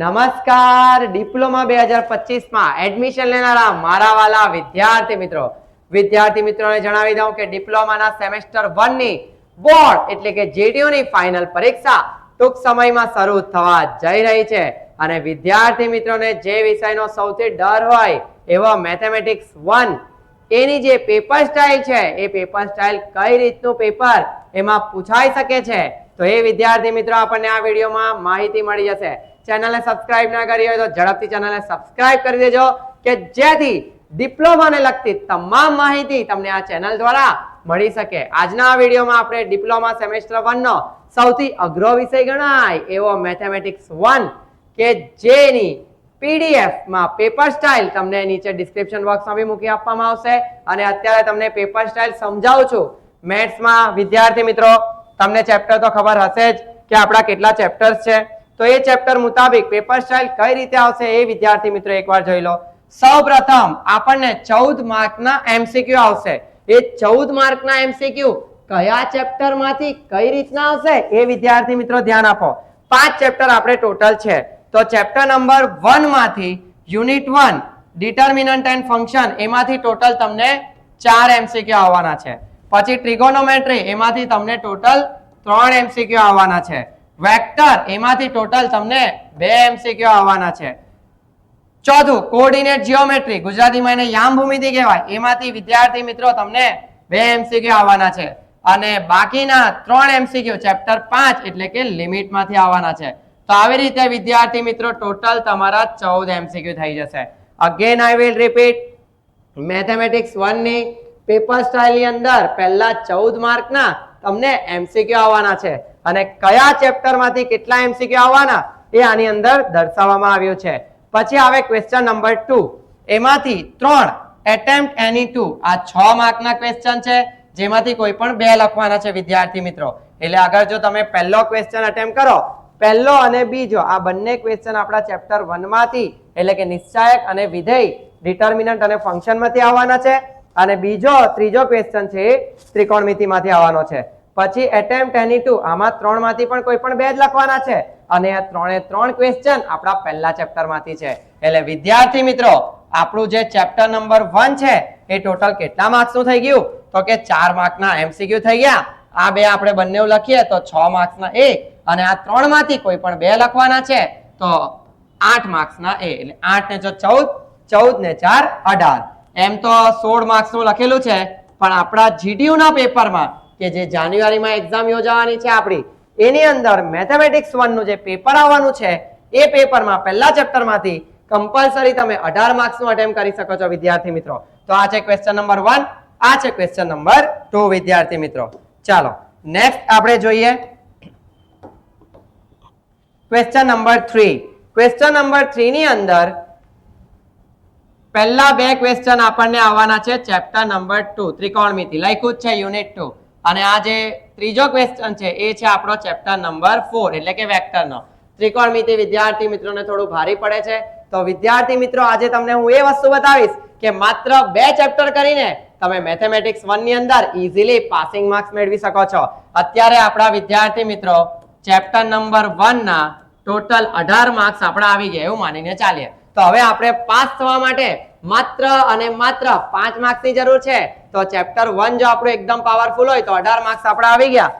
નમસ્કાર ડિપ્લોમા 2025 માં એડમિશન લેનારા મારા વાલા વિદ્યાર્થી મિત્રોને જણાવી દઉં કે ડિપ્લોમાના સેમેસ્ટર 1 ની બોર્ડ એટલે કે જેડીયુ ની ફાઇનલ પરીક્ષા ટૂંક સમયમાં શરૂ થવા જઈ રહી છે અને વિદ્યાર્થી મિત્રોને જે વિષયનો સૌથી ડર હોય એવો મેથેમેટિક્સ 1 એની જે પેપર સ્ટાઇલ છે એ પેપર સ્ટાઇલ કઈ રીતનું પેપર એમાં પૂછાઈ શકે છે તો એ વિદ્યાર્થી મિત્રો આપણને આ વિડીયોમાં માહિતી મળી જશે. ચેનલને સબસ્ક્રાઇબ ના કરી હોય તો ઝડપથી ચેનલને સબસ્ક્રાઇબ કરી દેજો કે જેથી ડિપ્લોમાને લગતી તમામ માહિતી તમને આ ચેનલ દ્વારા મળી શકે. આજના આ વિડીયોમાં આપણે ડિપ્લોમા સેમેસ્ટર 1 નો સૌથી અઘરો વિષય ગણાય એવો મેથેમેટિક્સ 1 કે જેની પીડીએફ માં પેપર સ્ટાઇલ તમને નીચે ડિસ્ક્રિપ્શન બોક્સમાં બી મૂકી આપવામાં આવશે અને અત્યારે તમને પેપર સ્ટાઇલ સમજાવું છું. મેથ્સમાં વિદ્યાર્થી મિત્રો તમને ચેપ્ટર તો ખબર હશે જ કે આપણા કેટલા ચેપ્ટર્સ છે તો એ ચેપ્ટર મુતાબિક પેપર સ્ટાઇલ કઈ રીતે આવશે એ વિદ્યાર્થી મિત્રો એકવાર જોઈ લો. સૌપ્રથમ આપણને 14 માર્કના એમસીક્યુ આવશે. એ 14 માર્કના એમસીક્યુ કયા ચેપ્ટરમાંથી કઈ રીતના આવશે એ વિદ્યાર્થી મિત્રો ધ્યાન આપો. 5 ચેપ્ટર આપણે ટોટલ છે તો ચેપ્ટર નંબર 1 માંથી યુનિટ 1 ડિટર્મિનન્ટ એન્ડ ફંક્શન એમાંથી ટોટલ તમને 4 એમસીક્યુ આવવાના છે. પછી ટ્રિગોનોમેટ્રી એમાંથી તમને ટોટલ 3 એમસીક્યુ આવવાના છે. વેક્ટર એમાંથી ટોટલ તમને 2 એમસીક્યુ આવવાના છે. ચોથું કોઓર્ડિનેટ જીઓમેટ્રી ગુજરાતીમાં એને યામ ભૂમિતિ કહેવાય એમાંથી વિદ્યાર્થી મિત્રો તમને 2 એમસીક્યુ આવવાના છે અને બાકીના 3 એમસીક્યુ ચેપ્ટર 5 એટલે કે લિમિટમાંથી આવવાના છે. તો આવી રીતે વિદ્યાર્થી મિત્રો ટોટલ તમારા 14 એમસીક્યુ થઈ જશે. Again I will repeat mathematics 1 ની પેપર સ્ટાઇલ ની અંદર પહેલા 14 માર્કના તમને એમસીક્યુ આવવાના છે અને કયા ચેપ્ટર માંથી કેટલા એમસીક્યુ આવવાના એ આની અંદર દર્શાવવામાં આવ્યું છે. પછી આવે ક્વેશ્ચન નંબર 2 એમાંથી 3 એટેમ્પ્ટ એની 2 આ 6 માર્કના ક્વેશ્ચન છે જેમાંથી કોઈ પણ 2 લખવાના છે વિદ્યાર્થી મિત્રો. એટલે અગર જો તમે પહેલો ક્વેશ્ચન અટેમ્પ્ટ કરો પહેલો અને બીજો આ બંને ક્વેશ્ચન આપણા ચેપ્ટર 1 માંથી એટલે કે નિશ્ચાયક અને વિધેય ડિટર્મિનન્ટ અને ફંક્શન માંથી આવવાના છે અને ત્રીજો ક્વેશ્ચન છે એ ત્રિકોણમિતિમાંથી આવવાનો છે. પછી એટેમ્પ્ટ એની 2 આમાં 3 માંથી પણ કોઈ પણ 2 જ લખવાના છે અને આ 3 ક્વેશ્ચન આપણા પહેલા ચેપ્ટર માંથી છે. એટલે વિદ્યાર્થી મિત્રો આપણું જે ચેપ્ટર નંબર 1 છે એ ટોટલ કેટલા માર્ક્સ નું થઈ ગયું તો કે 4 માર્કના એમસીક્યુ થઈ ગયા. આ બે આપણે બંને લખીએ તો 6 માર્ક્સના એ અને આ 3 માંથી કોઈ પણ 2 લખવાના છે તો 8 માર્ક્સના એ એટલે 8 ને 14 14 ને 4 18 એમ તો 16 માર્ક્સ નું લખેલું છે પણ આપણા જીડીયુ ના પેપરમાં કે જે જાન્યુઆરીમાં એક્ઝામ યોજાવાની છે આપણી એની અંદર મેથેમેટિક્સ 1 નું જે પેપર આવવાનું છે એ પેપરમાં પહેલા ચેપ્ટરમાંથી કમ્પલસરી તમે 18 માર્ક્સ નું અટેમ્પ્ટ કરી શકો છો વિદ્યાર્થી મિત્રો. તો આ છે ક્વેશ્ચન નંબર 1 આ છે ક્વેશ્ચન નંબર 2 વિદ્યાર્થી મિત્રો. ચાલો નેક્સ્ટ આપણે જોઈએ ક્વેશ્ચન નંબર 3. ક્વેશ્ચન નંબર 3 ની અંદર પહેલા 2 ક્વેશ્ચન આપણને આવવાના છે ચેપ્ટર નંબર 2 ત્રિકોણમિતિ લખ્યું છે યુનિટ 2 અને આ જે ત્રીજો ક્વેશ્ચન છે એ છે આપણો ચેપ્ટર નંબર 4 એટલે કે વેક્ટરનો. ત્રિકોણમિતિ વિદ્યાર્થી મિત્રોને થોડું ભારી પડે છે તો વિદ્યાર્થી મિત્રો આજે તમને હું એ વસ્તુ બતાવીશ કે માત્ર 2 ચેપ્ટર કરીને તમે મેથેમેટિક્સ 1 ની અંદર ઈઝીલી પાસિંગ માર્ક્સ મેળવી શકો છો. અત્યારે આપણા વિદ્યાર્થી મિત્રો ચેપ્ટર નંબર 1 ના ટોટલ 18 માર્ક્સ આપણા આવી ગયા એવું માનીને ચાલીએ. તો હવે આપણે પાસ થવા માટે માત્ર અને માત્ર 5 માર્ક્સની જરૂર છે. તો ચેપ્ટર 1 જો આપણું એકદમ પાવરફુલ હોય તો 18 માર્ક્સ આપણા આવી ગયા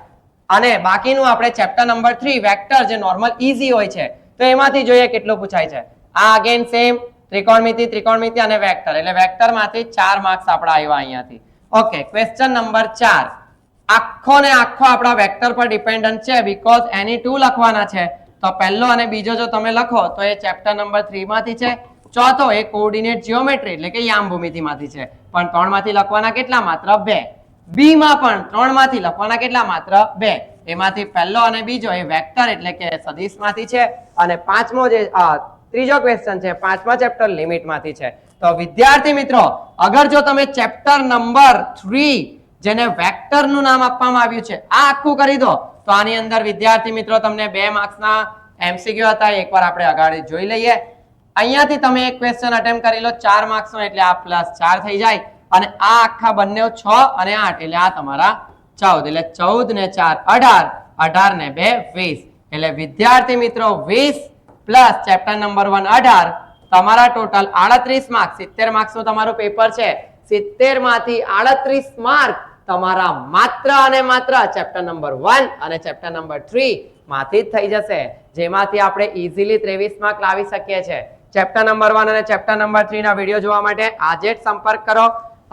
અને બાકીનું આપણે ચેપ્ટર નંબર 3 વેક્ટર જે નોર્મલ ઈઝી હોય છે તો એમાંથી જોઈએ કેટલું પૂછાય છે. આ અગેન સેમ ત્રિકોણમિતિ અને વેક્ટર એટલે વેક્ટરમાંથી 4 માર્ક્સ આપણા આવ્યા અહીંયાથી. ઓકે ક્વેશ્ચન નંબર 4 આખો ને આખો આપણા વેક્ટર પર ડિપેન્ડન્ટ છે બીકોઝ એની 2 લખવાના છે. તો પહેલો અને બીજો જો તમે લખો તો એ ચેપ્ટર નંબર 3 માંથી છે. ચોથો એ કોઓર્ડિનેટ જીઓમેટ્રી એટલે કે યામ ભૂમિતિમાંથી છે પણ 3 માંથી લખવાના કેટલા માત્ર 2. બી માં પણ 3 માંથી લખવાના કેટલા માત્ર 2. એમાંથી પહેલો અને બીજો એ વેક્ટર એટલે કે સદિશમાંથી છે અને પાંચમો જે ત્રીજો ક્વેશ્ચન છે 5મા ચેપ્ટર લિમિટમાંથી છે. તો વિદ્યાર્થી મિત્રો અગર જો તમે ચેપ્ટર નંબર 3 જેને વેક્ટર નું નામ આપવામાં આવ્યું છે આ આખું કરી દો તો આની અંદર વિદ્યાર્થી મિત્રો તમને 2 માર્ક્સના એમસીક્યુ હતા એકવાર આપણે આગળ જોઈ લઈએ. અહીંયાથી તમે એક ક્વેશ્ચન અટેમ્પ્ટ કરી લો 4 માર્ક્સ નો એટલે આ +4 થઈ જાય અને આ આખા બંને 6 અને 8 એટલે આ તમારા 14 એટલે 14 ને 4 18 18 ને 2 20 એટલે વિદ્યાર્થી મિત્રો 20 પ્લસ ચેપ્ટર નંબર 1 18, તમારા ટોટલ 38 માર્ક. 70 માર્ક્સનું તમારું પેપર છે. 70 માંથી 38 માર્ક તમારા માત્ર અને માત્ર ચેપ્ટર નંબર 1 અને ચેપ્ટર નંબર 3 માંથી જ થઈ જશે, જેમાંથી આપણે ઈઝીલી 23 માર્ક લાવી શકીએ છીએ. ચેપ્ટર નંબર 1 અને ચેપ્ટર નંબર 3 ના વિડીયો જોવા માટે આજે જ સંપર્ક કરો.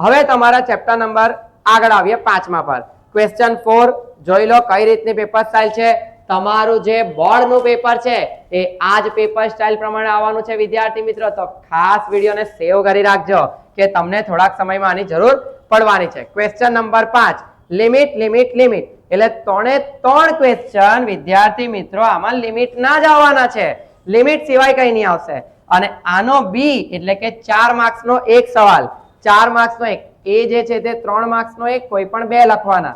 હવે તમારા ચેપ્ટર નંબર આગળ આવીએ 5મા પર. ક્વેશ્ચન 4 જોઈ લો કઈ રીતની પેપર સ્ટાઇલ છે. તમારું જે બોર્ડનું પેપર છે એ આ જ પેપર સ્ટાઇલ પ્રમાણે આવવાનું છે વિદ્યાર્થી મિત્રો. તો ખાસ વિડીયોને સેવ કરી રાખજો કે તમને થોડાક સમયમાં આની જરૂર પડવાની છે. Question number 5 limit limit limit, એટલે 3 ક્વેશ્ચન વિદ્યાર્થી મિત્રો આમાં લિમિટ ના જ આવવાના છે. લિમિટ સિવાય કઈ નહીં આવશે. અને આનો બી એટલે કે 4 માર્ક્સનો એક સવાલ, 4 માર્ક્સનો એક, એ જે છે તે 3 માર્ક્સનો એક, કોઈ પણ 2 લખવાના.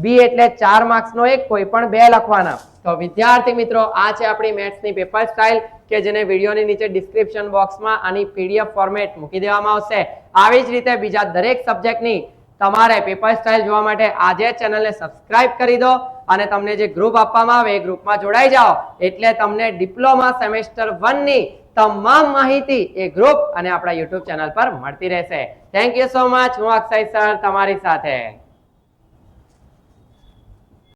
બી એટલે 4 માર્ક્સનો એક, કોઈ પણ 2 લખવાના. તો વિદ્યાર્થી મિત્રો આ છે આપણી મેથ્સની પેપર સ્ટાઇલ કે જેને વિડીયોની નીચે ડિસ્ક્રિપ્શન બોક્સમાં આની પીડીએફ ફોર્મેટ મૂકી દેવામાં આવશે. આવી જ રીતે બીજા દરેક સબ્જેક્ટની તમારે પેપર સ્ટાઇલ જોવા માટે આજે ચેનલને સબસ્ક્રાઇબ કરી દો અને તમને જે ગ્રુપ આપવામાં આવે એ ગ્રુપમાં જોડાઈ જાઓ, એટલે તમને ડિપ્લોમા સેમેસ્ટર 1 ની તમામ માહિતી એ ગ્રુપ અને આપણા યુટ્યુબ ચેનલ પર મળતી રહેશે. Thank you so much. હું અક્ષય સર તમારી સાથે.